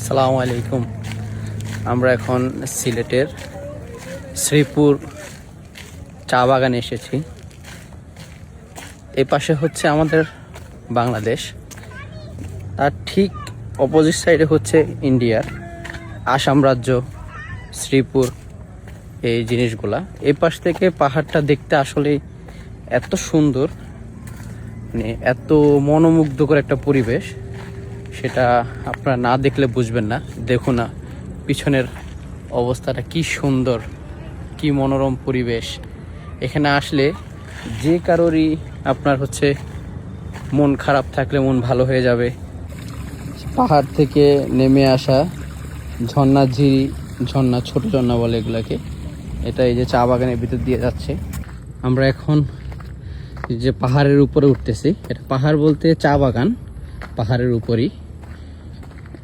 আসসালামু আলাইকুম। আমরা এখন সিলেটের শ্রীপুর চা বাগানে এসেছি। এই পাশে হচ্ছে আমাদের বাংলাদেশ, তার ঠিক অপোজিট সাইডে হচ্ছে ইন্ডিয়ার আসাম রাজ্য, শ্রীপুর, এই জিনিসগুলা। এই পাশ থেকে পাহাড়টা দেখতে আসলে এত সুন্দর, মানে এত মনোমুগ্ধকর একটা পরিবেশ, সেটা আপনারা না দেখলে বুঝবেন না। দেখুন না পিছনের অবস্থাটা কি সুন্দর, কি মনোরম পরিবেশ। এখানে আসলে যে কারোরই আপনার হচ্ছে মন খারাপ থাকলে মন ভালো হয়ে যাবে। পাহাড় থেকে নেমে আসা ঝর্ণা, ঝিরি ঝর্ণা, ছোট ঝর্ণা বলে এগুলাকে। এটা এই যে চা বাগানের ভিতর দিয়ে যাচ্ছে। আমরা এখন যে পাহাড়ের উপরে উঠতেছি, এটা পাহাড় বলতে চা বাগান পাহাড়ের উপরই।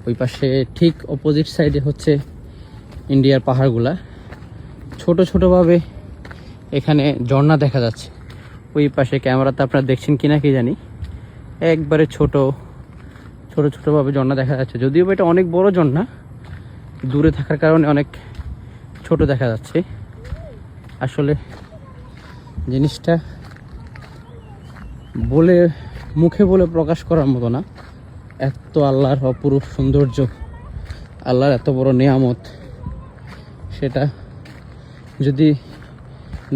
ওই পাশে ঠিক অপোজিট সাইডে হচ্ছে ইন্ডিয়ার পাহাড়গুলা। ছোট ছোটোভাবে এখানে ঝর্ণা দেখা যাচ্ছে। ওই পাশে ক্যামেরাতে আপনারা দেখছেন কিনা কি জানি, একবারে ছোট ছোটোভাবে ঝর্ণা দেখা যাচ্ছে। যদিও এটা অনেক বড় ঝর্ণা, দূরে থাকার কারণে অনেক ছোট দেখা যাচ্ছে। আসলে জিনিসটা মুখে বলে প্রকাশ করার মতো না। এত আল্লাহর অপরূপ সৌন্দর্য, আল্লাহর এত বড় নিয়ামত, সেটা যদি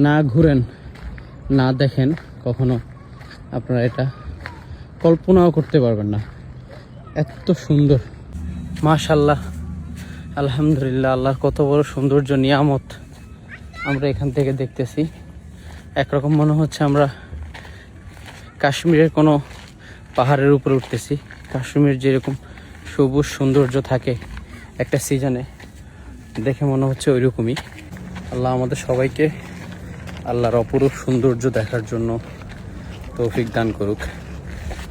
না ঘুরেন, না দেখেন কখনো, আপনারা এটা কল্পনাও করতে পারবেন না। এত সুন্দর, মাশাআল্লাহ, আলহামদুলিল্লাহ, আল্লাহর কত বড় সৌন্দর্য, নিয়ামত আমরা এখান থেকে দেখতেছি। একরকম মনে হচ্ছে আমরা কাশ্মীরের কোনো পাহাড়ের উপরে উঠতেছি। কাশ্মীর যেরকম সবুজ সৌন্দর্য থাকে একটা সিজনে, দেখে মনে হচ্ছে ওইরকমই। আল্লাহ আমাদের সবাইকে আল্লাহর অপরূপ সৌন্দর্য দেখার জন্য তৌফিক দান করুক,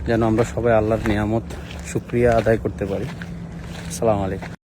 যেন আমরা সবাই আল্লাহর নিয়ামত শুকরিয়া আদায় করতে পারি। আসসালামু আলাইকুম।